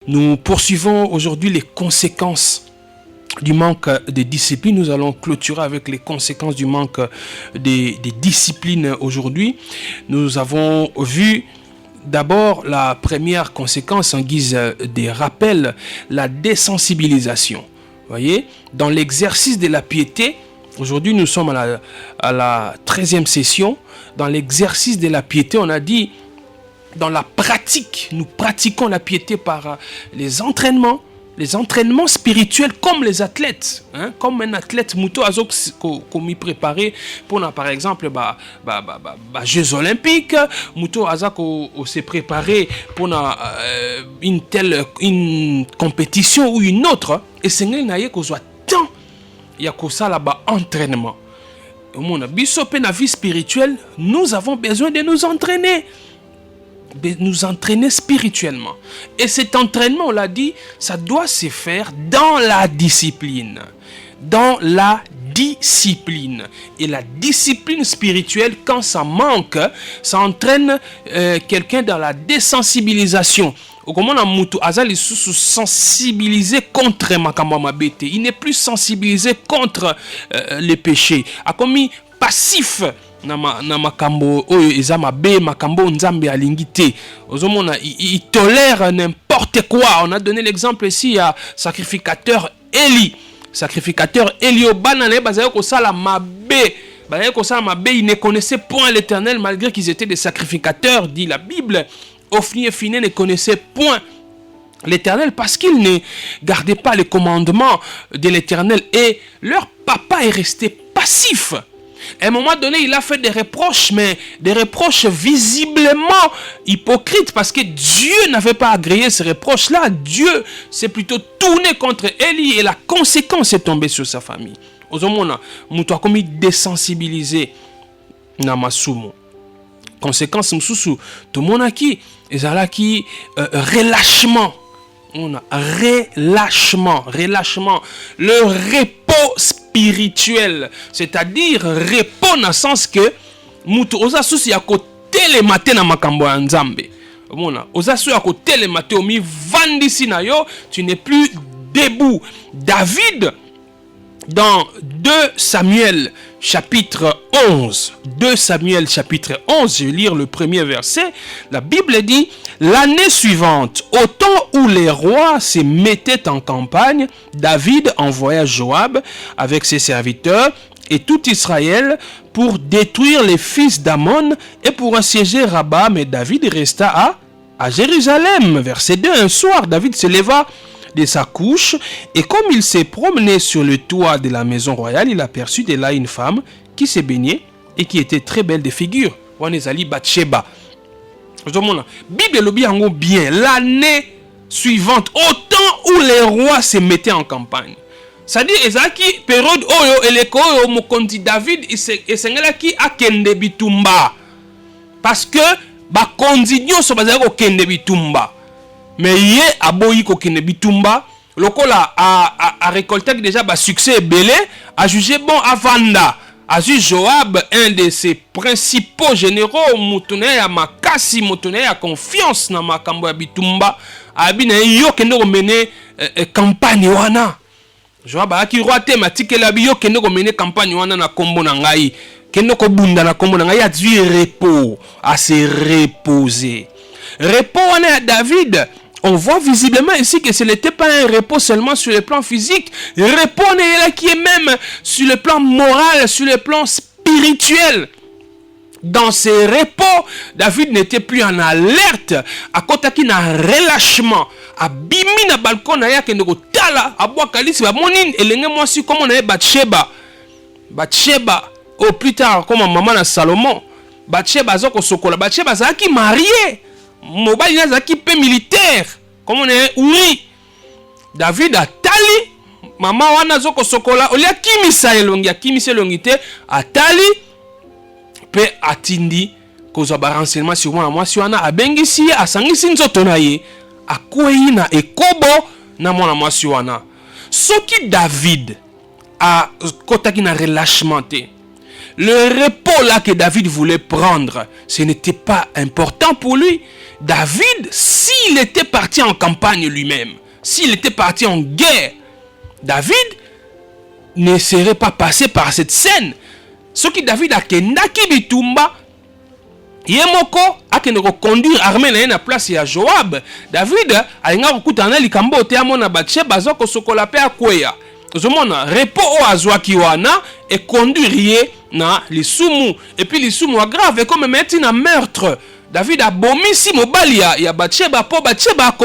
Nous poursuivons aujourd'hui les conséquences du manque de discipline. Nous allons clôturer avec les conséquences du manque des disciplines aujourd'hui. Nous avons vu d'abord la première conséquence en guise de rappel, la désensibilisation. Vous voyez, dans l'exercice de la piété, aujourd'hui nous sommes à la 13e session. Dans l'exercice de la piété, on a dit, dans la pratique, nous pratiquons la piété par les entraînements spirituels comme les athlètes, hein, comme un athlète muto azok comme préparé pour par exemple Jeux olympiques, muto azak se préparer pour une compétition ou une autre, et c'est n'ayé qu'on soit temps il y a que ça là-bas entraînement. Mon bisope na vie spirituelle, nous avons besoin de nous entraîner spirituellement. Et cet entraînement, on l'a dit, ça doit se faire dans la discipline. Dans la discipline. Et la discipline spirituelle, quand ça manque, ça entraîne quelqu'un dans la désensibilisation. Comment on a sensibilisé contre Makambamabete. Il n'est plus sensibilisé contre les péchés. A commis passif. Na makambo oyo eza mabe makambo nzambe alingi te ozomona il tolère n'importe quoi. On a donné l'exemple ici à sacrificateur Eli obana na bazaya ko sala mabe il ne connaissait point l'Éternel malgré qu'ils étaient des sacrificateurs, dit la Bible. Ophni et Phiné ne connaissaient point l'Éternel parce qu'ils ne gardaient pas les commandements de l'Éternel, et leur papa est resté passif. À un moment donné, il a fait des reproches, mais des reproches visiblement hypocrites, parce que Dieu n'avait pas agréé ces reproches-là. Dieu s'est plutôt tourné contre Élie, et la conséquence est tombée sur sa famille. Ozomona, muto a commis désensibilisé Namasumo. Conséquence msusu, tout le monde a qui relâchement. On a relâchement, le repos spirituel, c'est-à-dire repos dans le sens que mutu oza susi ya kotele matin na makambo ya nzambe. Mona oza susi ya kotele matin omi vandisi na yo, tu n'es plus debout. David, dans 2 Samuel chapitre 11, 2 Samuel chapitre 11, je vais lire le premier verset. La Bible dit: l'année suivante, au temps où les rois se mettaient en campagne, David envoya Joab avec ses serviteurs et tout Israël pour détruire les fils d'Amon et pour assiéger Rabba. Mais David resta à Jérusalem. Verset 2, un soir, David se leva de sa couche, et comme il s'est promené sur le toit de la maison royale, il aperçut de là une femme qui se baignait et qui était très belle de figure. Wanezali Bathsheba. Bible lobi yango bien. L'année suivante, au temps où les rois se mettaient en campagne. C'est-à-dire, ezaki période oyo eleko oyo mokonzi David esengelaki akende bitumba. Parce que bakonzi nyonso bazali kokende bitumba. Mais yé aboyi kokende bitumba, lokola a récolté déjà ba succès belé, a jugé bon à vanda. A vu Joab, un de ses principaux généraux, moutoune ya makasi, moutoune ya confiance na makambo ya bitumba, abina yo kende ko mener campagne wana. Joab a ki roi te matikela bi yo kende ko mener campagne wana na kombo na ngai. Kende ko bunda na kombo na ngai, a dû repos, à se reposer. Repos wana ya David. On voit visiblement ici que ce n'était pas un repos seulement sur le plan physique. Repos qui est même sur le plan moral, sur le plan spirituel. Dans ces repos, David n'était plus en alerte. À côté qui n'a relâchement. À bimi na balcon na ya kende ko tala abwa kalisi ba monine elenge mwasi comme on a Bathsheba au plus tard comme maman na Salomon. Bathsheba zoko sokola. Bathsheba zaki marié. Mobali nazaki pe militaire comme on est oui. David a tali mama wana zoko sokola olia kimisa elongi kimisa elongite atali pe atindi kozwa ba renseignement sur moi si wana abengisi asangisi nzoto na ye akwei na ekobo na mwana mwasi wana. Soki David a kotaki na relâchement te, Le repos là que David voulait prendre, ce n'était pas important pour lui. David, s'il était parti en campagne lui-même, s'il était parti en guerre, David ne serait pas passé par cette scène. Ce qui David a kendaki bitumba, yemoko a kendako conduire armée na na place ya Joab. David a nga kutana likambo te amona Batsheba zoko sokola pe akweya. Ozomona repos o azwaki wana et conduire na lisumu et puis lisumu wa grave comme mettre na meurtre. David a bomisi mobali ya Batsheba po Batsheba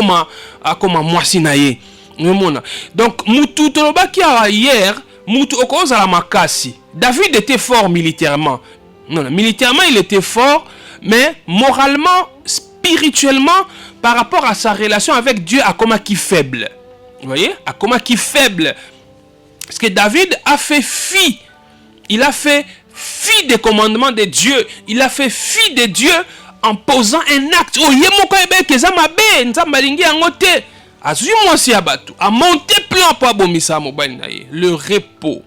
akoma mwasi na ye. Donc mutu tolobaki hier mutu okoza la makasi. David était fort militairement. Non, militairement il était fort, mais moralement, spirituellement, par rapport à sa relation avec Dieu, Akoma qui faible. Vous voyez, Akoma qui faible. Parce que David a fait fi. Il a fait fi des commandements de Dieu. Il a fait fi de Dieu en posant un acte. Oh, yemoko ebe kezamabe, nzambalingi angote. Azui mwasi abatu. A monté plan pour abomisa mobile naye. Le repos,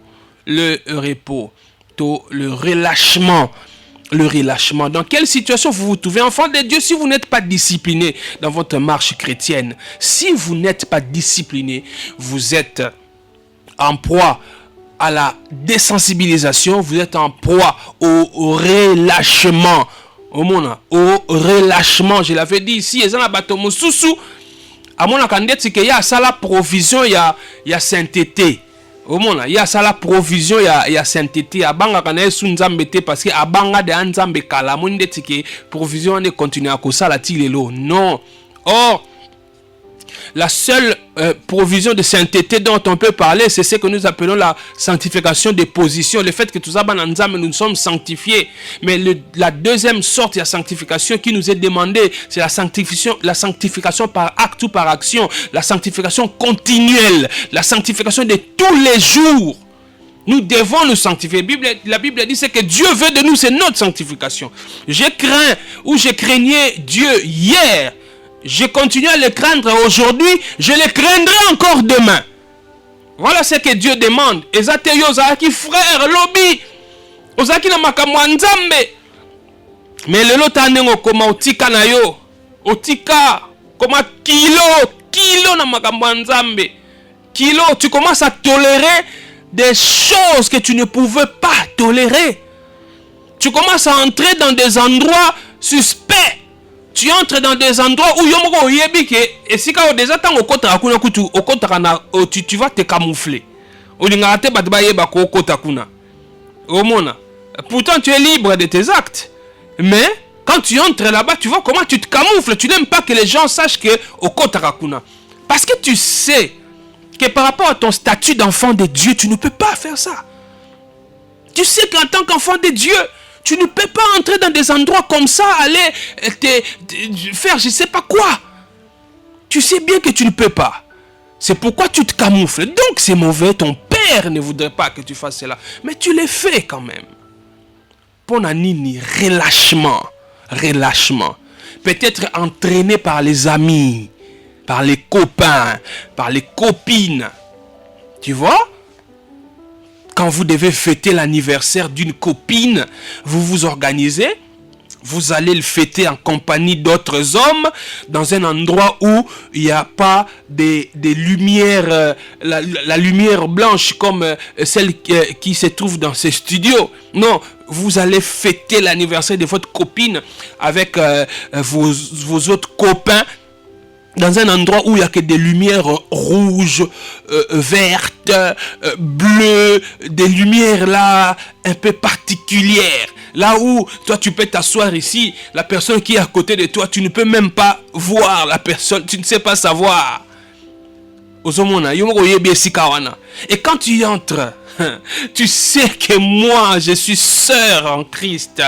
le relâchement. Le relâchement. Dans quelle situation vous vous trouvez, enfant de Dieu, si vous n'êtes pas discipliné dans votre marche chrétienne? Si vous n'êtes pas discipliné, vous êtes en proie à la désensibilisation, vous êtes en proie au relâchement. Au relâchement, je l'avais dit ici, et ça n'a pas tombé sous à mon candidat, c'est qu'il y a ça la provision, il y a sainteté. Il y a ça la provision, il y a sainteté. Abanga kana sous nzambete parce que abanga de nzambe kala monde tike provision ne continue à ça la tilelo. Non. Or la seule provision de sainteté dont on peut parler, c'est ce que nous appelons la sanctification des positions. Le fait que tous nous sommes sanctifiés. Mais la deuxième sorte de sanctification qui nous est demandée, c'est la sanctification par acte ou par action. La sanctification continuelle. La sanctification de tous les jours. Nous devons nous sanctifier. La Bible dit que Dieu veut de nous, c'est notre sanctification. Je craignais Dieu hier. Je continue à le craindre aujourd'hui, je le craindrai encore demain. Voilà ce que Dieu demande. Ezate yo ozaki frère lobi. Ozaki na makambo nzambe. Mais lelo tanengo koma otika na yo. Otika koma kilo na makambo nzambe. Kilo, tu commences à tolérer des choses que tu ne pouvais pas tolérer. Tu commences à entrer dans des endroits suspects. Tu entres dans des endroits où yomoko yebike et si ka déjà tant okota kuna kutu okota na tu vas te camoufler. Olingate batba yeba ko okota kuna. Omona. Pourtant tu es libre de tes actes. Mais quand tu entres là-bas, tu vois comment tu te camoufles. Tu n'aimes pas que les gens sachent que okota kuna. Parce que tu sais que par rapport à ton statut d'enfant de Dieu, tu ne peux pas faire ça. Tu sais qu'en tant qu'enfant de Dieu, tu ne peux pas entrer dans des endroits comme ça, aller faire je ne sais pas quoi. Tu sais bien que tu ne peux pas. C'est pourquoi tu te camoufles. Donc c'est mauvais. Ton père ne voudrait pas que tu fasses cela. Mais tu le fais quand même. Ponanini, relâchement. Relâchement. Peut-être entraîné par les amis, par les copains, par les copines. Tu vois? Quand vous devez fêter l'anniversaire d'une copine, vous vous organisez, vous allez le fêter en compagnie d'autres hommes, dans un endroit où il n'y a pas des lumières, la lumière blanche comme celle qui se trouve dans ces studios. Non, vous allez fêter l'anniversaire de votre copine avec vos autres copains, dans un endroit où il n'y a que des lumières rouges, vertes, bleues, des lumières là un peu particulières. Là où toi tu peux t'asseoir ici, la personne qui est à côté de toi, tu ne peux même pas voir la personne, tu ne sais pas savoir. Et quand tu entres, tu sais que moi je suis sœur en Christ.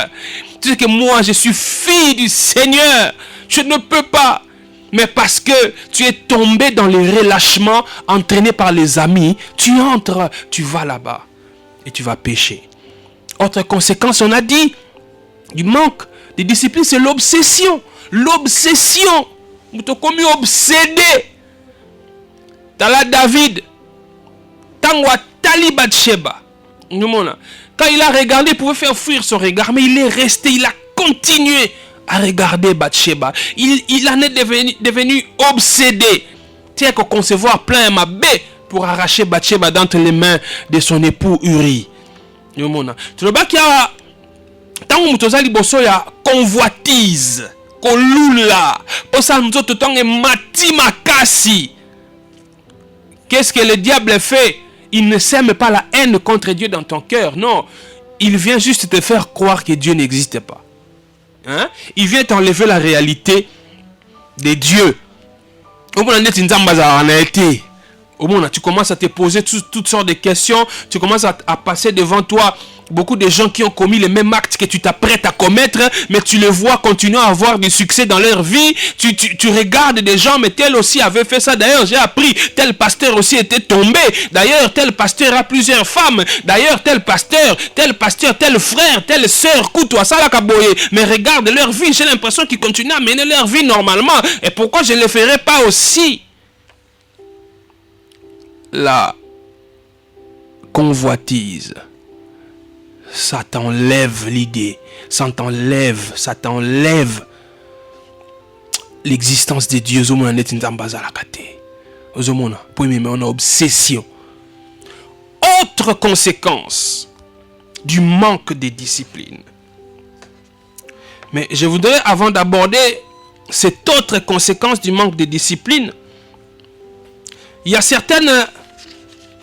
Tu sais que moi je suis fille du Seigneur. Je ne peux pas. Mais parce que tu es tombé dans les relâchements, entraîné par les amis, tu entres, tu vas là-bas et tu vas pécher. Autre conséquence, on a dit, du manque de discipline, c'est l'obsession. L'obsession. Vous êtes comme obsédé. Tala David. Tangwa Tali Batsheba. Quand il a regardé, il pouvait faire fuir son regard, mais il est resté, il a continué à regarder Bathsheba. Il en est devenu obsédé. Tiens qu'à concevoir plein ma baie pour arracher Bathsheba d'entre les mains de son époux Uri. Tu vois qu'il y a tant que ya convoitise, kolula, pour ça nous autres tant que mati makasi. Qu'est-ce que le diable fait? Il ne sème pas la haine contre Dieu dans ton cœur. Non, il vient juste te faire croire que Dieu n'existe pas. Hein? Il vient t'enlever la réalité de Dieu. Tu commences à te poser toutes sortes de questions. Tu commences à passer devant toi beaucoup de gens qui ont commis les mêmes actes que tu t'apprêtes à commettre, mais tu les vois continuer à avoir du succès dans leur vie. Tu regardes des gens, mais tel aussi avait fait ça. D'ailleurs, j'ai appris, tel pasteur aussi était tombé. D'ailleurs, tel pasteur a plusieurs femmes. D'ailleurs, tel pasteur, tel frère, telle sœur, couteau, ça la kaboye. Mais regarde leur vie, j'ai l'impression qu'ils continuent à mener leur vie normalement. Et pourquoi je ne le ferais pas aussi? La convoitise, ça t'enlève l'idée, ça t'enlève l'existence de Dieu. On a obsession. Autre conséquence du manque de discipline. Mais je voudrais, avant d'aborder cette autre conséquence du manque de discipline, il y a certaines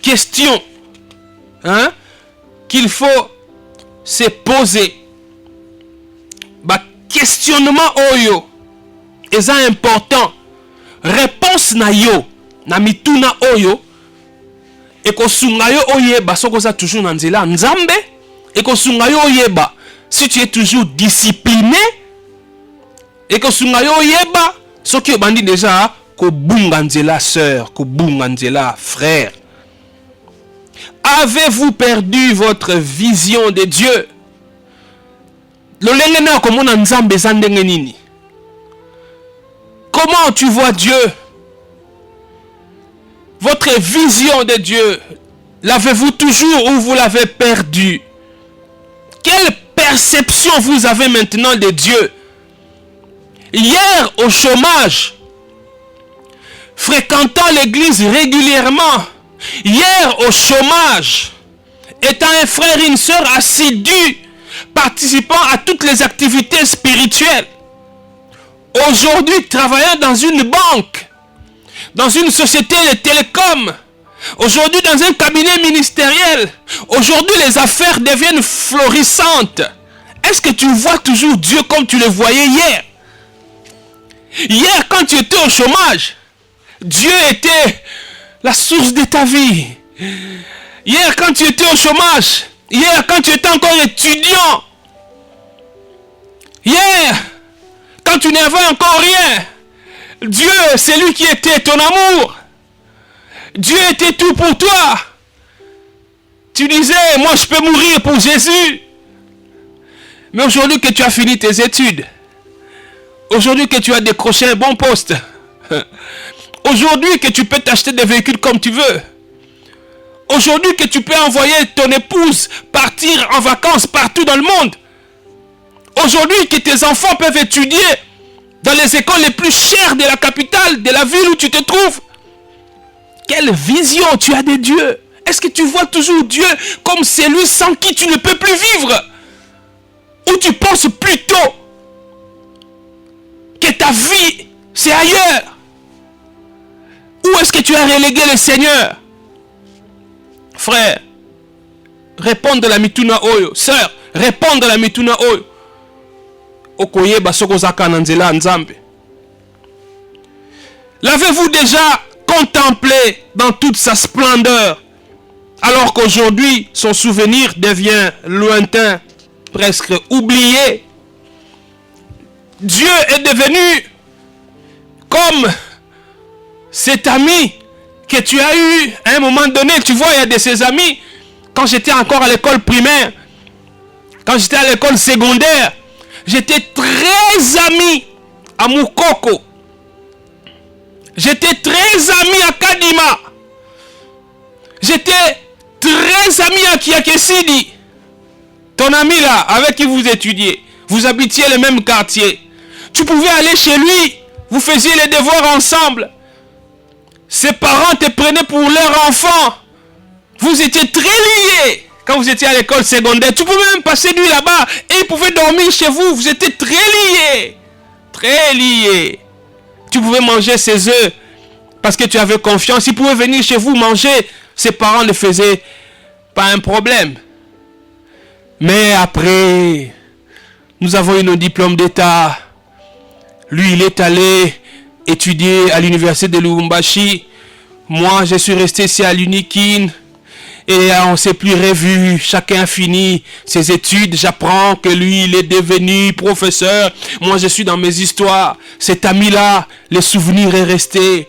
questions qu'il faut se poser. Questionnement oyo est important. Réponse na yo na mituna oyo ekosunga yo oyeba soko za toujours na nzela nzambe ekosunga yo oyeba si tu es toujours discipliné ekosunga yo oyeba soki obandi déjà kobunga nzela sœur, kobunga nzela frère. Avez-vous perdu votre vision de Dieu? Comment tu vois Dieu? Votre vision de Dieu, l'avez-vous toujours ou vous l'avez perdu? Quelle perception vous avez maintenant de Dieu? Hier au chômage, fréquentant l'église régulièrement, hier au chômage, étant un frère et une sœur assidus, participant à toutes les activités spirituelles, aujourd'hui travaillant dans une banque, dans une société de télécom, aujourd'hui dans un cabinet ministériel, aujourd'hui les affaires deviennent florissantes. Est-ce que tu vois toujours Dieu comme tu le voyais hier? Hier, quand tu étais au chômage, Dieu était la source de ta vie. Hier, quand tu étais au chômage, hier, quand tu étais encore étudiant, hier, quand tu n'avais encore rien, Dieu, c'est lui qui était ton amour. Dieu était tout pour toi. Tu disais, moi je peux mourir pour Jésus. Mais aujourd'hui que tu as fini tes études, aujourd'hui que tu as décroché un bon poste, aujourd'hui que tu peux t'acheter des véhicules comme tu veux, aujourd'hui que tu peux envoyer ton épouse partir en vacances partout dans le monde, aujourd'hui que tes enfants peuvent étudier dans les écoles les plus chères de la capitale, de la ville où tu te trouves, quelle vision tu as de Dieu? Est-ce que tu vois toujours Dieu comme celui sans qui tu ne peux plus vivre? Ou tu penses plutôt que ta vie c'est ailleurs? Où est-ce que tu as relégué le Seigneur? Frère, réponds de la mituna oyo. Sœur, réponds de la mituna oyo. Okoyeba soko zaka na nzela nzambe. L'avez-vous déjà contemplé dans toute sa splendeur, alors qu'aujourd'hui son souvenir devient lointain, presque oublié? Dieu est devenu comme cet ami que tu as eu à un moment donné. Tu vois, il y a de ces amis, quand j'étais encore à l'école primaire, quand j'étais à l'école secondaire, j'étais très ami à Moukoko. J'étais très ami à Kadima. J'étais très ami à Kiakesidi. Ton ami là, avec qui vous étudiez, vous habitiez le même quartier. Tu pouvais aller chez lui, vous faisiez les devoirs ensemble. Ses parents te prenaient pour leur enfant. Vous étiez très liés quand vous étiez à l'école secondaire. Tu pouvais même passer nuit là-bas et il pouvait dormir chez vous. Vous étiez très liés. Très liés. Tu pouvais manger ses œufs parce que tu avais confiance. Il pouvait venir chez vous manger. Ses parents ne faisaient pas un problème. Mais après, nous avons eu nos diplômes d'État. Lui, il est allé étudier à l'université de Lubumbashi. Moi, je suis resté ici à l'Unikin. Et on ne s'est plus revus. Chacun a fini ses études. J'apprends que lui, il est devenu professeur. Moi, je suis dans mes histoires. Cet ami-là, le souvenir est resté.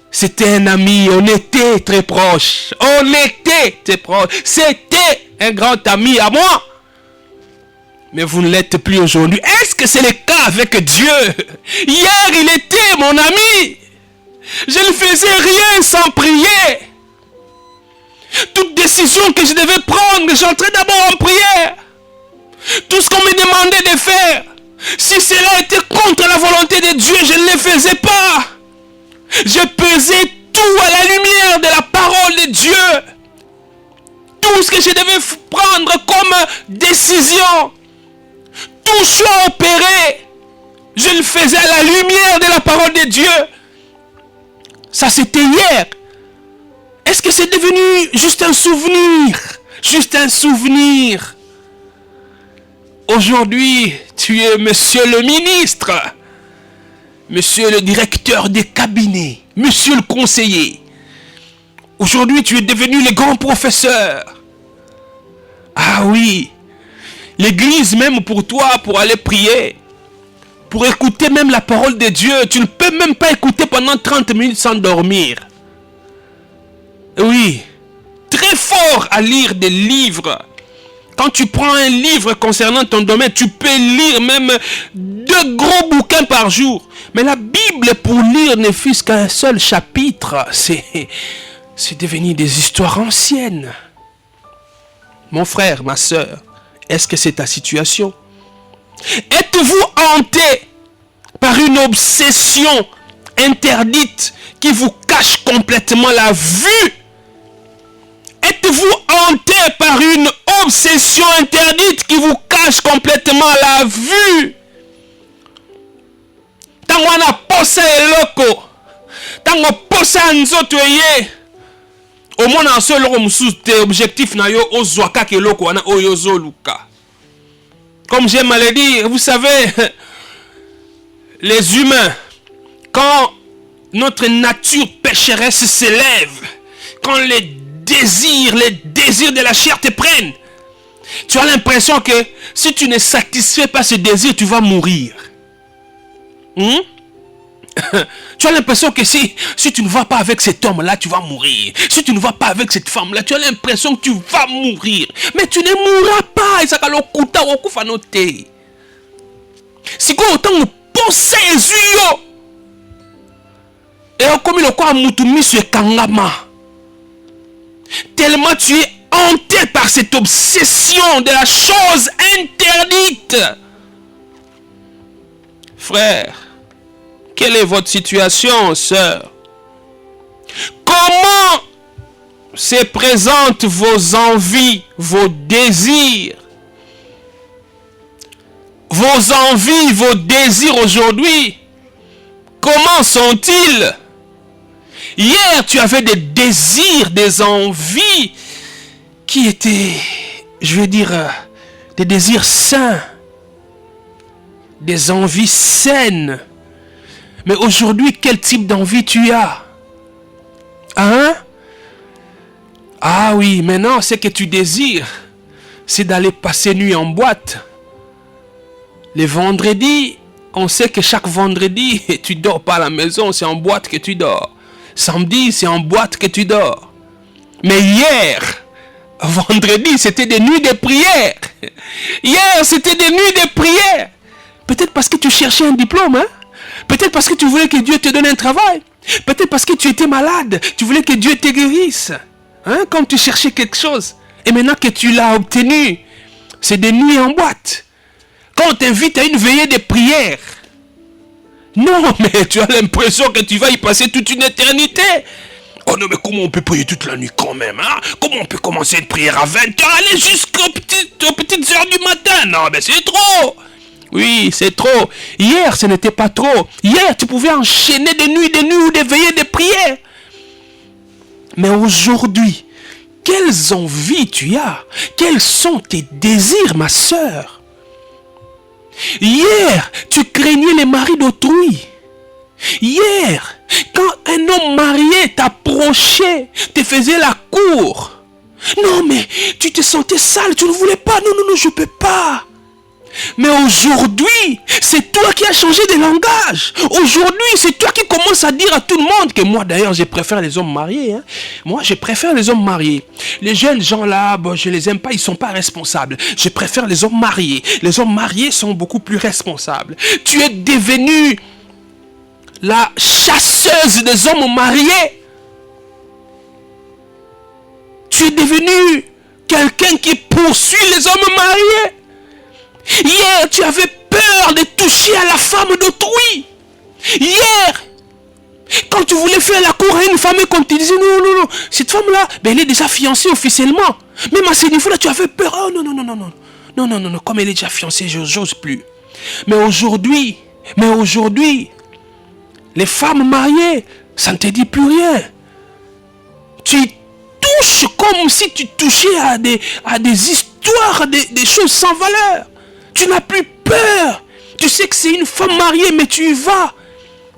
C'était un ami. On était très proches. On était très proches. C'était un grand ami à moi. Mais vous ne l'êtes plus aujourd'hui. Est-ce que c'est le cas avec Dieu? Hier, il était mon ami. Je ne faisais rien sans prier. Toute décision que je devais prendre, j'entrais d'abord en prière. Tout ce qu'on me demandait de faire, si cela était contre la volonté de Dieu, je ne le faisais pas. Je pesais tout à la lumière de la parole de Dieu. Tout ce que je devais prendre comme décision, tout choix opéré, je le faisais à la lumière de la parole de Dieu. Ça, c'était hier. Est-ce que c'est devenu juste un souvenir? Juste un souvenir. Aujourd'hui, tu es monsieur le ministre, monsieur le directeur des cabinets, monsieur le conseiller. Aujourd'hui, tu es devenu le grand professeur. Ah oui, l'église même pour toi, pour aller prier, pour écouter même la parole de Dieu, tu ne peux même pas écouter pendant 30 minutes sans dormir. Oui, très fort à lire des livres. Quand tu prends un livre concernant ton domaine, tu peux lire même 2 gros bouquins par jour. Mais la Bible, pour lire, ne fût-ce qu'un seul chapitre. C'est devenu des histoires anciennes. Mon frère, ma soeur, est-ce que c'est ta situation? Êtes-vous hanté par une obsession interdite qui vous cache complètement la vue? Êtes-vous hanté par une obsession interdite qui vous cache complètement la vue? Tango na posa eloko, tango posa nzoto ye, au moins en seul objectif na yo ozwaka keloko wana oyozo luka. Comme j'ai mal dit, vous savez, les humains, quand notre nature pécheresse s'élève, quand les désirs de la chair te prennent, tu as l'impression que si tu ne satisfais pas ce désir, tu vas mourir. Tu as l'impression que si tu ne vas pas avec cet homme-là, tu vas mourir. Si tu ne vas pas avec cette femme-là, tu as l'impression que tu vas mourir. Mais tu ne mourras pas. Si tu autant possède et comme le quoi mutumi sur kangama, tellement tu es hanté par cette obsession de la chose interdite. Frère, quelle est votre situation, sœur? Comment se présentent vos envies, vos désirs? Vos envies, vos désirs aujourd'hui, comment sont-ils? Hier, tu avais des désirs, des envies qui étaient, je vais dire, des désirs sains, des envies saines. Mais aujourd'hui, quel type d'envie tu as? Hein? Ah oui, maintenant, ce que tu désires, c'est d'aller passer nuit en boîte. Les vendredis, on sait que chaque vendredi, tu ne dors pas à la maison, c'est en boîte que tu dors. Samedi, c'est en boîte que tu dors. Mais hier, vendredi, c'était des nuits de prière. Hier, c'était des nuits de prière. Peut-être parce que tu cherchais un diplôme, hein? Peut-être parce que tu voulais que Dieu te donne un travail. Peut-être parce que tu étais malade. Tu voulais que Dieu te guérisse. Hein? Comme tu cherchais quelque chose. Et maintenant que tu l'as obtenu, c'est des nuits en boîte. Quand on t'invite à une veillée de prière, non, mais tu as l'impression que tu vas y passer toute une éternité. Oh non, mais comment on peut prier toute la nuit quand même, hein? Comment on peut commencer une prière à 20h, aller jusqu'aux petites heures du matin? Non, mais c'est trop. Oui, c'est trop. Hier, ce n'était pas trop. Hier, tu pouvais enchaîner des nuits ou des veillées de prière. Mais aujourd'hui, quelles envies tu as? Quels sont tes désirs, ma sœur? Hier, tu craignais les maris d'autrui. Hier, quand un homme marié t'approchait, te faisait la cour. Non, mais tu te sentais sale, tu ne voulais pas. Non, non, non, je ne peux pas. Mais aujourd'hui, c'est toi qui as changé de langage. Aujourd'hui, c'est toi qui commences à dire à tout le monde que moi, d'ailleurs, je préfère les hommes mariés. Hein. Moi, je préfère les hommes mariés. Les jeunes gens là, bon, je les aime pas, ils sont pas responsables. Je préfère les hommes mariés. Les hommes mariés sont beaucoup plus responsables. Tu es devenu la chasseuse des hommes mariés. Tu es devenu quelqu'un qui poursuit les hommes mariés. Hier, tu avais peur de toucher à la femme d'autrui. Hier, quand tu voulais faire la cour à une femme et qu'on te disait non, non, non, cette femme-là, ben, elle est déjà fiancée officiellement. Même à ce niveau-là, tu avais peur. Oh non, non, non, non, non, non, non, non, non, comme elle est déjà fiancée, j'ose plus. Mais aujourd'hui, les femmes mariées, ça ne te dit plus rien. Tu touches comme si tu touchais à des histoires, des choses sans valeur. Tu n'as plus peur. Tu sais que c'est une femme mariée, mais tu y vas.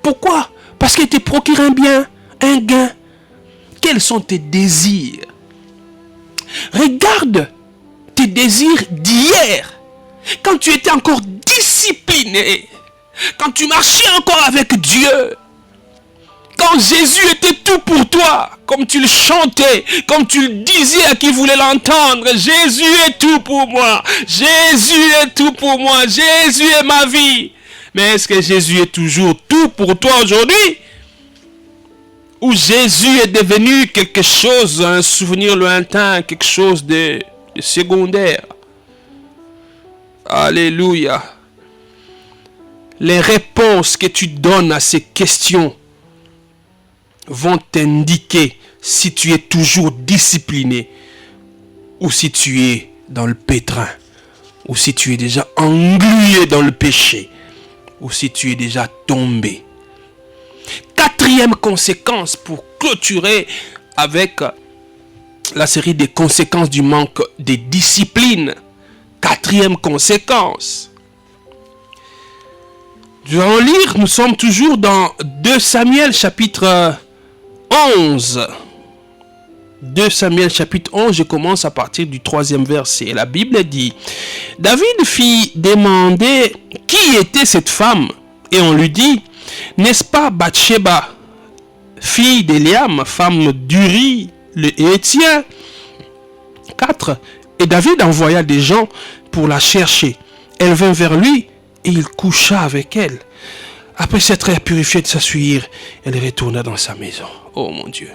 Pourquoi? Parce qu'elle te procure un bien, un gain. Quels sont tes désirs? Regarde tes désirs d'hier. Quand tu étais encore discipliné. Quand tu marchais encore avec Dieu. Quand Jésus était tout pour toi, comme tu le chantais, comme tu le disais à qui voulait l'entendre, Jésus est tout pour moi, Jésus est tout pour moi, Jésus est ma vie. Mais est-ce que Jésus est toujours tout pour toi aujourd'hui? Ou Jésus est devenu quelque chose, un souvenir lointain, quelque chose de secondaire? Alléluia. Les réponses que tu donnes à ces questions vont t'indiquer si tu es toujours discipliné ou si tu es dans le pétrin ou si tu es déjà englué dans le péché ou si tu es déjà tombé. Quatrième conséquence pour clôturer avec la série des conséquences du manque de discipline. Quatrième conséquence. Nous allons lire, nous sommes toujours dans 2 Samuel chapitre 11. 2 Samuel chapitre 11, je commence à partir du 3e verset. La Bible dit, David fit demander qui était cette femme. Et on lui dit, n'est-ce pas Bathsheba, fille d'Eliam, femme d'Uri, le Hétien? 4. Et David envoya des gens pour la chercher. Elle vint vers lui et il coucha avec elle. Après s'être purifié de sa souillure, elle retourna dans sa maison. Oh mon Dieu.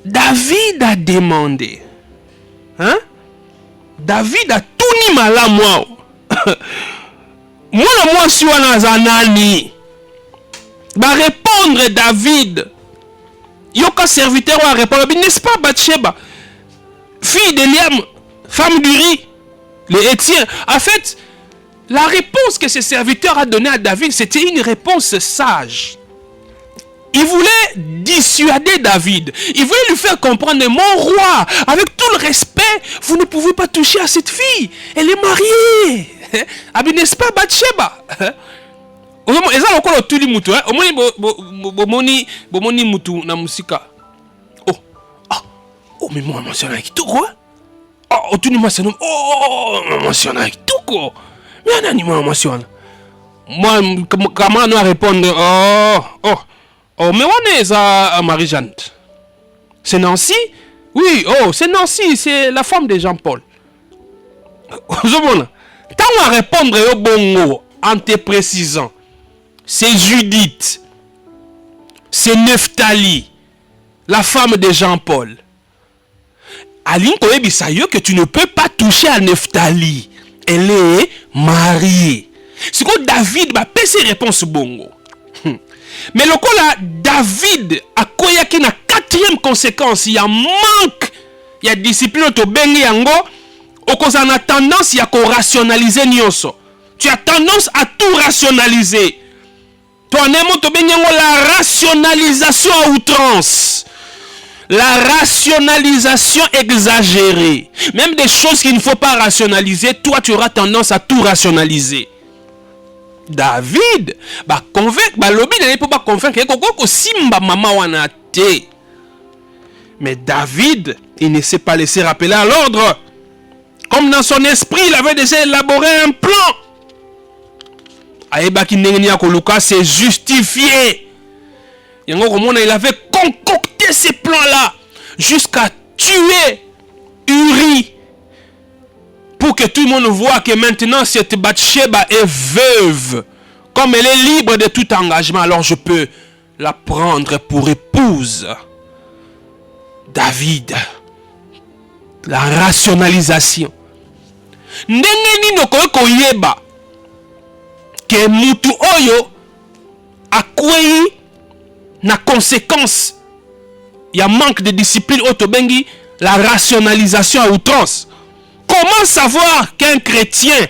David a demandé. Hein? David a tout ni mal à moi. Moi, si on a zanani. Va répondre David. Yoka serviteur va répondre. N'est-ce pas Bathsheba, fille d'Eliam, femme d'Uri, les Hétiens? En fait, la réponse que ce serviteur a donnée à David, c'était une réponse sage. Il voulait dissuader David. Il voulait lui faire comprendre, mon roi, avec tout le respect, vous ne pouvez pas toucher à cette fille. Elle est mariée. Ah bien, n'est-ce pas Bathsheba? Eza lokola otuli mutu, omoni bomoni mutu na musika. Oh, mais moi mentionne kitoko. Oh, otuli masano. Oh, mentionne kitoko. Mais nani moi mentionne. Moi comment nous répondre? Oh, mais on est à Marie-Jeanne. C'est Nancy? Oui, c'est Nancy, c'est la femme de Jean-Paul. Tant on répondre au bongo en te précisant, c'est Judith, c'est Nephtali, la femme de Jean-Paul. Aline koyebisa yo que tu ne peux pas toucher à Nephtali. Elle est mariée. C'est quoi David va pèse réponse bongo. Mais le coup là, David a koyaki na quatrième conséquence, il y a manque, il y a discipline to bengi yango, okoza na tendance ya ko rationaliser nyonso. Tu as tendance à tout rationaliser. Toi nemo to bengi yango la rationalisation à outrance. La rationalisation exagérée. Même des choses qu'il ne faut pas rationaliser, toi tu auras tendance à tout rationaliser. David, bah convaincre, bah lobby n'est pas convaincre que simba maman wana te. Mais David, il ne s'est pas laissé rappeler à l'ordre. Comme dans son esprit, il avait déjà élaboré un plan. Aïba ki n'engenia koluka s'est justifié. Il avait concocté ces plans-là jusqu'à tuer Uri. Pour que tout le monde voit que maintenant cette Bathsheba est veuve. Comme elle est libre de tout engagement, alors je peux la prendre pour épouse. David. La rationalisation. Ndenge no koyeba que mutu oyo akwei na conséquence. Il y a manque de discipline autobengi, la rationalisation à outrance. Comment savoir qu'un chrétien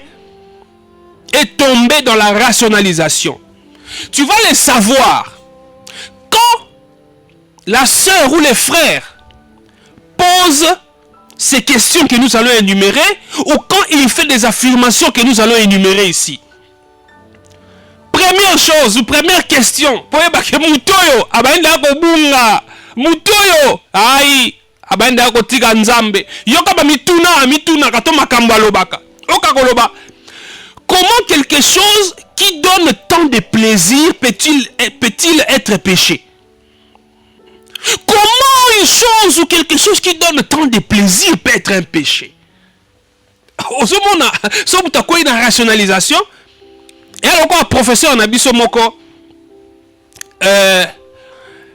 est tombé dans la rationalisation? Tu vas le savoir quand la sœur ou les frères posent ces questions que nous allons énumérer ou quand il fait des affirmations que nous allons énumérer ici. Première chose ou première question, mutoyo abanda kobunga mutoyo ai abanda kotika nzambe yoka ba mituna kato makambo alobaka okakoloba. Comment quelque chose qui donne tant de plaisir peut-il être péché? Comment une chose ou quelque chose qui donne tant de plaisir peut être un péché? Au moment so butakoi na rationalisation et alors quoi professeur na biso moko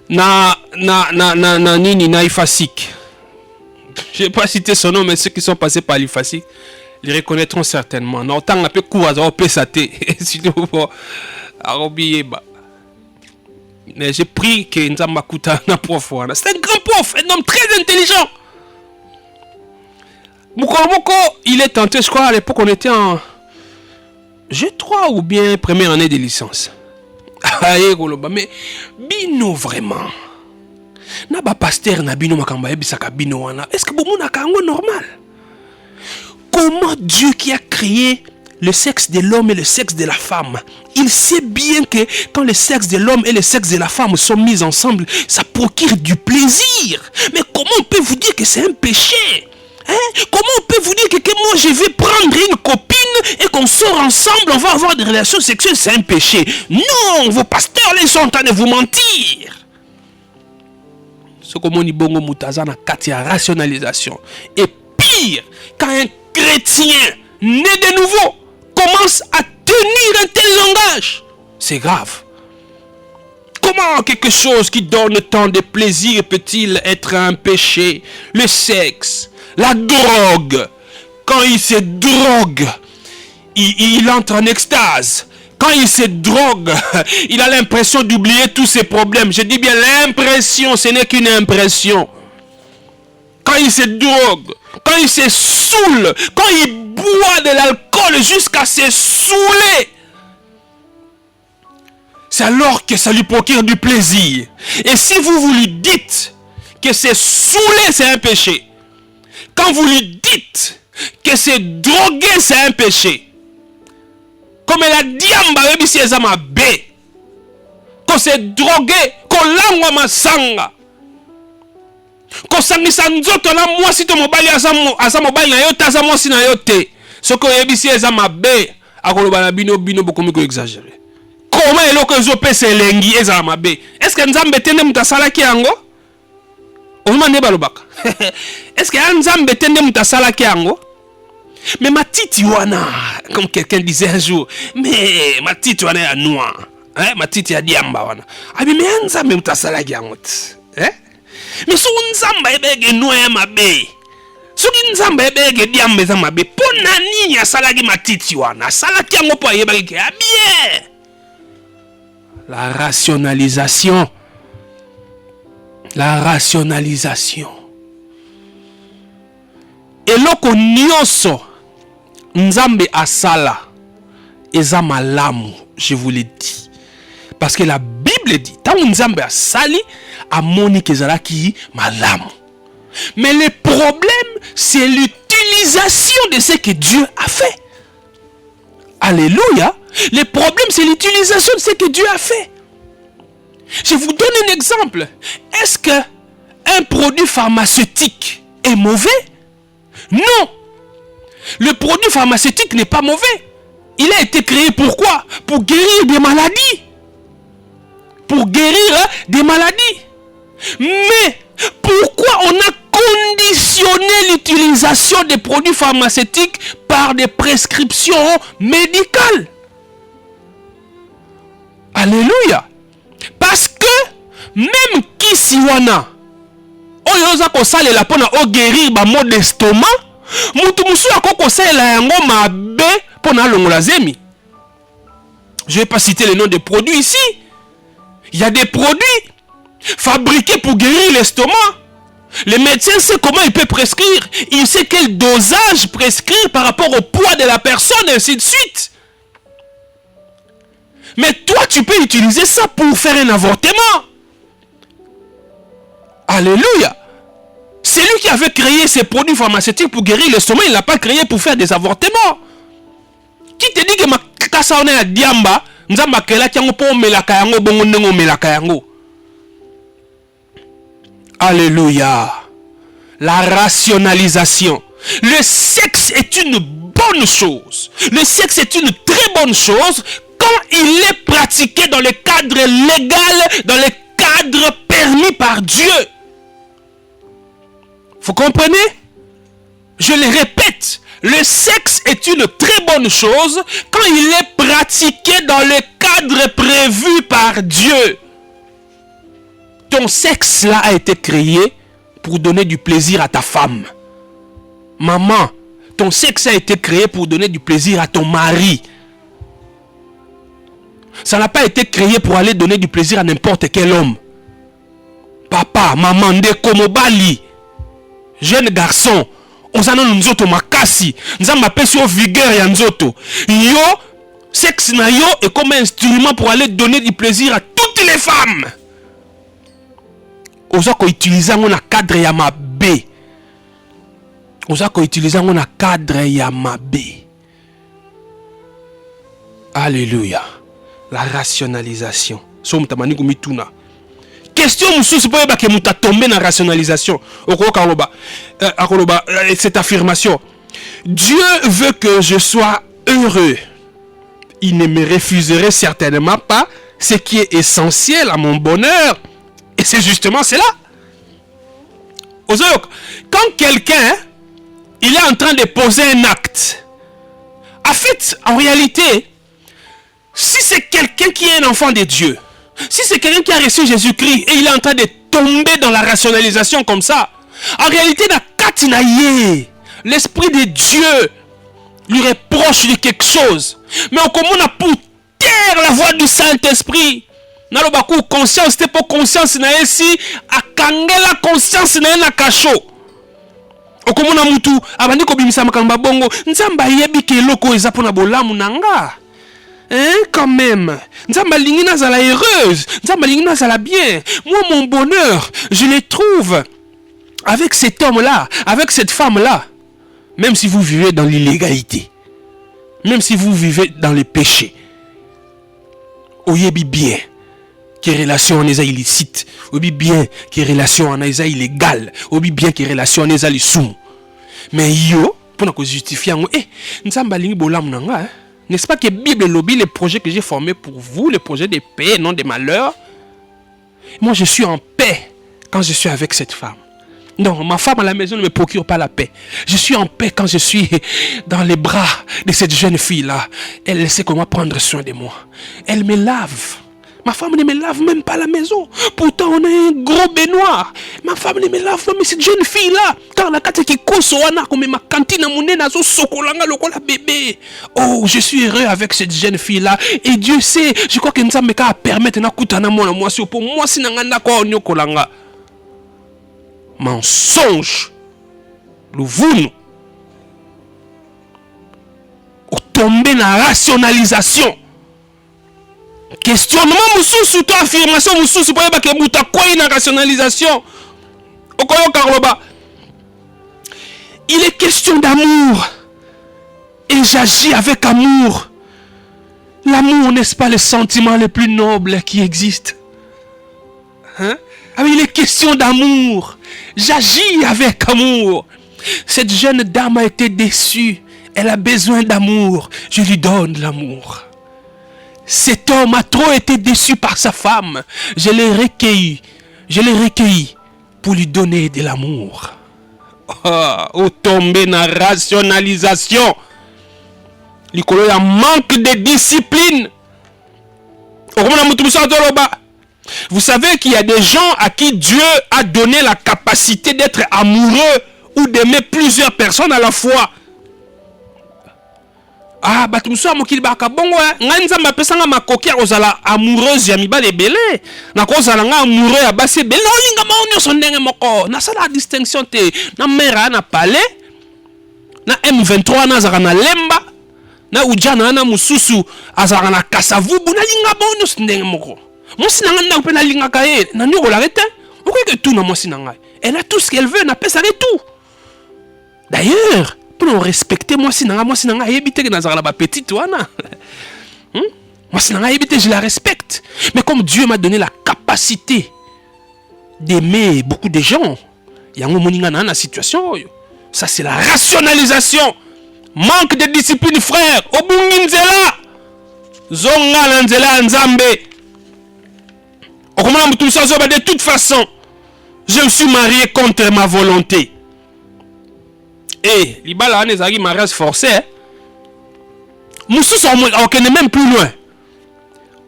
na IFASIC. Je n'ai pas cité son nom, mais ceux qui sont passés par l'IFASIC les reconnaîtront certainement. Non, tant un peu court à PSAT. Mais j'ai pris que Nzamakuta na prof. C'est un grand prof, un homme très intelligent. Moko, il est tenté, je crois, à l'époque, on était en G3 ou bien première année de licence. Mais bino vraiment. Na ba pasteur na bino makamba ebisaka bino wana. Est-ce que bomo na kango normal? Comment Dieu qui a créé le sexe de l'homme et le sexe de la femme, il sait bien que quand le sexe de l'homme et le sexe de la femme sont mis ensemble, ça procure du plaisir. Mais comment on peut vous dire que c'est un péché? Comment on peut vous dire que moi je vais prendre une copine et qu'on sort ensemble, on va avoir des relations sexuelles, c'est un péché? Non, vos pasteurs les sont en train de vous mentir. Ce que mon ibongo mutaza na katia rationalisation. Et pire, quand un chrétien né de nouveau commence à tenir un tel langage, c'est grave. Comment quelque chose qui donne tant de plaisir peut-il être un péché? Le sexe, la drogue. Quand il se drogue, il entre en extase. Quand il se drogue, il a l'impression d'oublier tous ses problèmes. Je dis bien l'impression, ce n'est qu'une impression. Quand il se drogue, quand il se saoule, quand il boit de l'alcool jusqu'à se saouler, c'est alors que ça lui procure du plaisir. Et si vous lui dites que c'est saouler, c'est un péché. Quand vous lui dites que c'est droguer, c'est un péché. Comme la diamba si ezama B. Quand c'est drogué, qu'on langwa masanga. Quand sangisa nzoto na mwasi to mobali asa mobali na yo taza mwasi na yo te. Soko yebisi ezama B, akoloba na bino bokomi ko exagérer. Comment eloko ezopesa elengi ezama B? Est-ce que nzambe tende mutasalaki yango? Ozuma ne balobaka. Est-ce que nzambe tende mutasalaki yango? Mais ma titi wana, comme quelqu'un disait un jour, mais ma titi wana ya noir, ma titi ya diamba wana. Ah mais nzambe mutasala yangot, mais so nzamba ebege noir ma be. soki nzambe ebeke diambe za mabe pona nini asalaki matiti wana asalaki yango po ayebaki ke bien. La rationalisation. La rationalisation. Eloko nyonso nzambe asala eza malamu, je vous l'ai dit. Parce que la Bible dit, tant nzambe asali amoni kezalaki malamu. Mais le problème, c'est l'utilisation de ce que Dieu a fait. Alléluia. Le problème, c'est l'utilisation de ce que Dieu a fait. Je vous donne un exemple. Est-ce qu'un produit pharmaceutique est mauvais? Non. Le produit pharmaceutique n'est pas mauvais. Il a été créé pourquoi? Pour guérir des maladies. Pour guérir des maladies. Mais pourquoi on a conditionné l'utilisation des produits pharmaceutiques par des prescriptions médicales? Alléluia. Parce que même kisiwana oyoza kosalela pona o guérir ba mot d'estomac, mutu musu akoko salela yango mabe pona longola zemi. Je vais pas citer le nom des produits ici. Il y a des produits fabriqués pour guérir l'estomac. Le médecin sait comment il peut prescrire. Il sait quel dosage prescrire par rapport au poids de la personne, et ainsi de suite. Mais toi, tu peux utiliser ça pour faire un avortement. Alléluia. C'est lui qui avait créé ces produits pharmaceutiques pour guérir l'estomac. Il ne l'a pas créé pour faire des avortements. Qui te dit que ma kasa on est à diamba, nzamba kela kiango po melaka yango bongo nengo melaka yango. Alléluia. La rationalisation. Le sexe est une bonne chose. Le sexe est une très bonne chose quand il est pratiqué dans le cadre légal, dans le cadre permis par Dieu. Vous comprenez? Je le répète, le sexe est une très bonne chose quand il est pratiqué dans le cadre prévu par Dieu. Ton sexe là a été créé pour donner du plaisir à ta femme. Maman, ton sexe a été créé pour donner du plaisir à ton mari. Ça n'a pas été créé pour aller donner du plaisir à n'importe quel homme. Papa, maman, ndeko mobali, jeune garçon, ozana nzoto makasi, nzamba pesi o vigueur ya nzoto. Yo, sexe na yo est comme un instrument pour aller donner du plaisir à toutes les femmes. Oza ko utiliser ngo na cadre ya mabe. Oza ko utiliser ngo na cadre ya mabe. Alléluia. La rationalisation. So mutamani kumituna. Question mususu po yeba ke muta tomber na rationalisation. Okoka loba. Akoloba cette affirmation. Dieu veut que je sois heureux. Il ne me refuserait certainement pas ce qui est essentiel à mon bonheur. Et c'est justement cela. Quand quelqu'un il est en train de poser un acte, en fait, en réalité, si c'est quelqu'un qui est un enfant de Dieu, si c'est quelqu'un qui a reçu Jésus-Christ et il est en train de tomber dans la rationalisation comme ça, en réalité, l'Esprit de Dieu lui reproche de quelque chose. Mais au commun, on a pour taire la voix du Saint-Esprit. Nalobaku conscience te po conscience na esi akangela conscience na na kasho. Okomona mutu abandi ko bimisa makamba bongo nzamba yebi ke loko eza pona bolamu nanga. Quand même. Nzamba lingi nazala heureuse, nzamba lingi nazala bien. Moi mon bonheur, je le trouve avec cet homme-là, avec cette femme-là. Même si vous vivez dans l'illégalité, même si vous vivez dans le péché. Oyebi bien que relation en est illicite, ou bien que relation en est illégale, ou bien que relation en est illicite. Mais yo, pour nous justifier, n'est-ce pas que la Bible lobby les projets que j'ai formés pour vous, les projets de paix, non de malheur. Moi, je suis en paix quand je suis avec cette femme. Non, ma femme à la maison ne me procure pas la paix. Je suis en paix quand je suis dans les bras de cette jeune fille-là. Elle sait comment prendre soin de moi. Elle me lave. Ma femme ne me lave même pas la maison. Pourtant, on a un gros baignoire. Ma femme ne me lave pas, mais cette jeune fille-là, quand la carte qui cause comme ma cantine à mon nez, nazo sokolanga lokola bébé. Oh, je suis heureux avec cette jeune fille-là. Et Dieu sait, je crois que nous avons qu'à permettre na kutana mona moi pour moi si nanganda ko nyokolanga. Mensonge. Louvounou. Tomber dans la rationalisation. Questionnement mususu to affirmation mususu pour que muta quoi une rationalisation. Okoyo Karloba. Il est question d'amour et j'agis avec amour. L'amour n'est-ce pas le sentiment le plus noble qui existe? Hein? Ah, il est question d'amour. J'agis avec amour. Cette jeune dame a été déçue. Elle a besoin d'amour. Je lui donne l'amour. Cet homme a trop été déçu par sa femme. Je l'ai recueilli. Je l'ai recueilli pour lui donner de l'amour. Oh, tomber dans la rationalisation. Il y a un manque de discipline. Vous savez qu'il y a des gens à qui Dieu a donné la capacité d'être amoureux ou d'aimer plusieurs personnes à la fois. Ah, batu muso amokili baka bongo ngai nzamba pesanga makoki ozala amoureuse ya mibale belé na kozala nga amoureux ya basi belé olinga ma onyo ndenge moko na sala distinction te na mera na palais na M23 na zaka na lemba na ujana na mususu azaka na kasavubu na linga ma onyo ndenge moko mosi na nganda pe na linga kae na nyoko la rete okoke tout na mosi na ngai elle a tout ce qu'elle veut na pesa tout. D'ailleurs pour nous respecter, moi si nanga éviter que nazara ba petite wana. Moi si nanga éviter, je la respecte. Mais comme Dieu m'a donné la capacité d'aimer beaucoup de gens, yango moninga na situation, ça c'est la rationalisation. Manque de discipline frère, obungi nzela. Zonga na nzela nzambe. Okomana mutu ça de toute façon, je me suis marié contre ma volonté. Et libala ne zagi mariage forcé. Mususu on n'est même plus loin.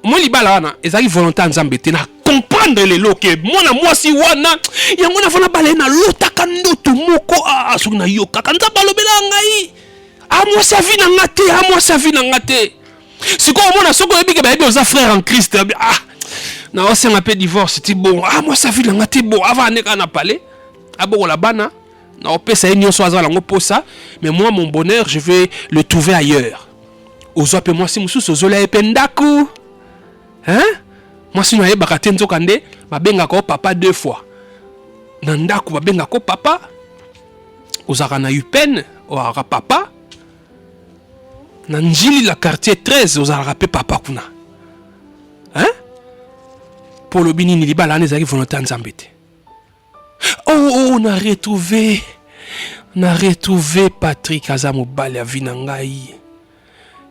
Moi libala na ezagi volonté nzambe te na comprendre les lots que moi si wana yango na fana bale na lotaka ndoto moko soki na yoka kanza balobela ngai. Moi sa vie na ngate, moi sa vie na ngate. Siko mona soko ebike ba oza frère en Christ. Na ose un peu divorce ti bon. Moi sa vie na ngate bon avant neka na parler. Abo la bana. Mais moi, mon bonheur, je vais le trouver ailleurs. Moi, si je hein? Moi, si je papa 2 fois. Nandaku, papa. Ozara eu peine, ozara papa. Nanjili la quartier 13, ozara papa kuna. Hein? Pour le bini, il y a des volonté nzambete. Oh, on a retrouvé Patrick Azamobali à Vinangai.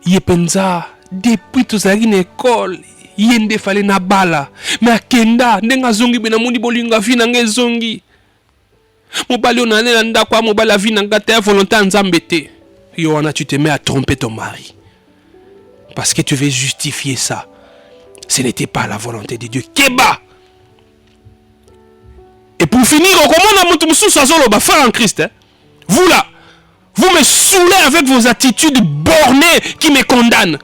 Yepenza, depuis tout ça, une école, yende fallait na bala. Mais à Kenda, n'enga zongi bena mundi bolinga Vinangai zongi. Mobali on a nenda quoi, mobali à Vinanga te volonté nzambete. Yohana, tu te mets à tromper ton mari. Parce que tu veux justifier ça. Ce n'était pas la volonté de Dieu. Keba! Et pour finir, frère en Christ, vous là, vous me saoulez avec vos attitudes bornées qui me condamnent.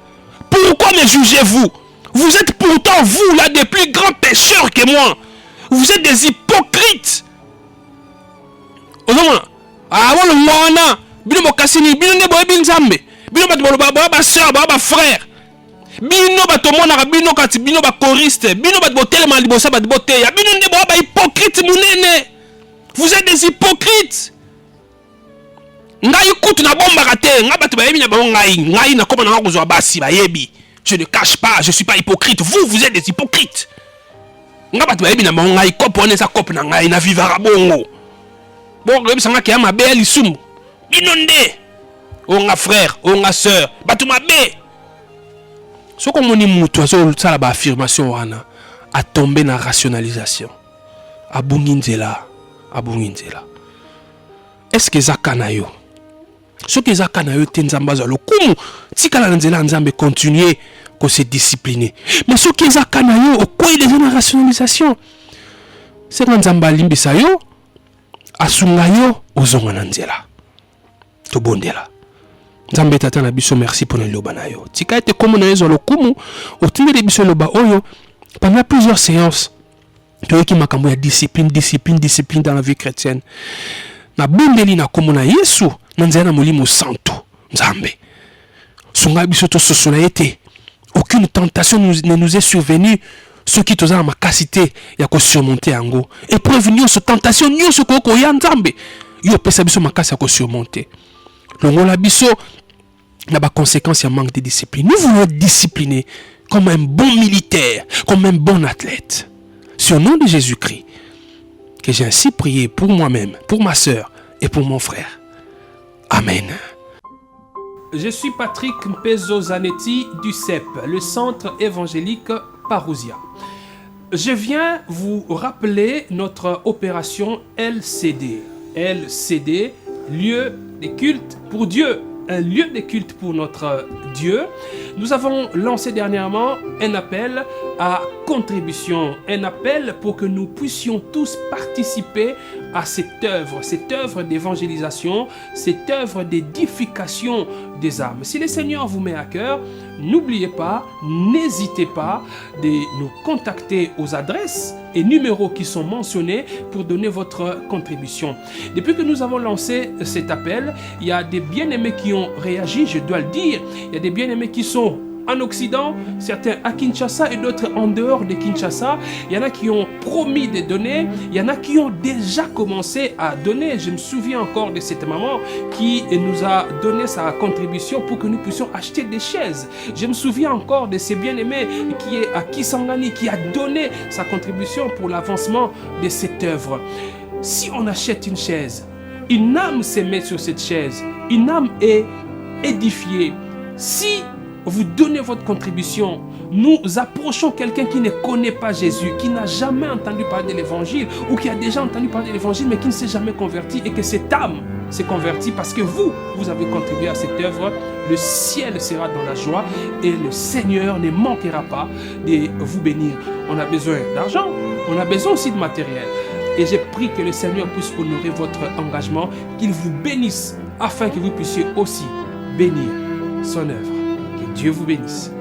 Pourquoi me jugez-vous? Vous êtes pourtant, vous là, des plus grands pécheurs que moi. Vous êtes des hypocrites. Bino batomona bino kati bino ba choriste bino ba botelema libosa ba boteya bino ndebo ba hypocrite munene. Vous êtes des hypocrites. Ngai kutu na bomba kate ngaba to ba yebi na ba ngai na koma na ngozwa basi ba yebi. Je ne cache pas, je suis pas hypocrite. Vous êtes des hypocrites. Ngaba to ba yebi na ba ngai kopo ne sa kopo na ngai na vivara bongo. Bon yebi sanga ke ma be lisumu. Bino nde. Onga frère, onga sœur, batu mabe. Ce qu'on moni mutu ça la affirmation wana a tombé dans la rationalisation. Abunginzela. Est-ce que zakanayo? Ce que zakanayo tenzambaza lokumu tikala nzela nzambe continuer qu'on s'est discipliné. Mais ce qui est à Kanayo, au quoi il est dans la rationalisation? C'est quand Nzamba limbisa yo, asunga yo, ozonga nanzela. To bondela. Nzambe tata na biso merci pour le loba na yo. Tika ete komo na yezo lokumu, otinde de biso loba oyo, pendant plusieurs séances, tu vois qui m'a cambié discipline dans la vie chrétienne. Na bondeli na komo na Yesu, nanzela na molimo santo, Nzambe. Sunga biso to sosola ete. Aucune tentation ne nous est survenue. Ce qui te a ma capacité, il y a surmonter ango. Et prévenir cette tentation, nous ce qu'on a Nzambe. Yo pesa biso makasi ya surmonter. Longo la biso na ba conséquence ya manque de discipline. Nous voulons être disciplinés comme un bon militaire, comme un bon athlète. Sur le nom de Jésus-Christ, que j'ai ainsi prié pour moi-même, pour ma sœur et pour mon frère. Amen. Je suis Patrick Mpezo Zanetti du CEP, le Centre évangélique Parousia. Je viens vous rappeler notre opération LCD. LCD, lieu de culte pour Dieu. Un lieu de culte pour notre Dieu. Nous avons lancé dernièrement un appel à contribution, un appel pour que nous puissions tous participer à cette œuvre d'évangélisation, cette œuvre d'édification des âmes. Si le Seigneur vous met à cœur, n'oubliez pas, n'hésitez pas de nous contacter aux adresses et numéros qui sont mentionnés pour donner votre contribution. Depuis que nous avons lancé cet appel, il y a des bien-aimés qui ont réagi, je dois le dire. Il y a des bien-aimés qui sont en Occident, certains à Kinshasa et d'autres en dehors de Kinshasa. Il y en a qui ont promis de donner, il y en a qui ont déjà commencé à donner. Je me souviens encore de cette maman qui nous a donné sa contribution pour que nous puissions acheter des chaises. Je me souviens encore de ces bien-aimés qui est à Kisangani, qui a donné sa contribution pour l'avancement de cette œuvre. Si on achète une chaise, une âme se met sur cette chaise, une âme est édifiée. Si vous donnez votre contribution, nous approchons quelqu'un qui ne connaît pas Jésus, qui n'a jamais entendu parler de l'évangile ou qui a déjà entendu parler de l'évangile mais qui ne s'est jamais converti et que cette âme s'est convertie parce que vous avez contribué à cette œuvre. Le ciel sera dans la joie et le Seigneur ne manquera pas de vous bénir. On a besoin d'argent, on a besoin aussi de matériel. Et j'ai pris que le Seigneur puisse honorer votre engagement, qu'il vous bénisse afin que vous puissiez aussi bénir son œuvre. Que Dieu vous bénisse.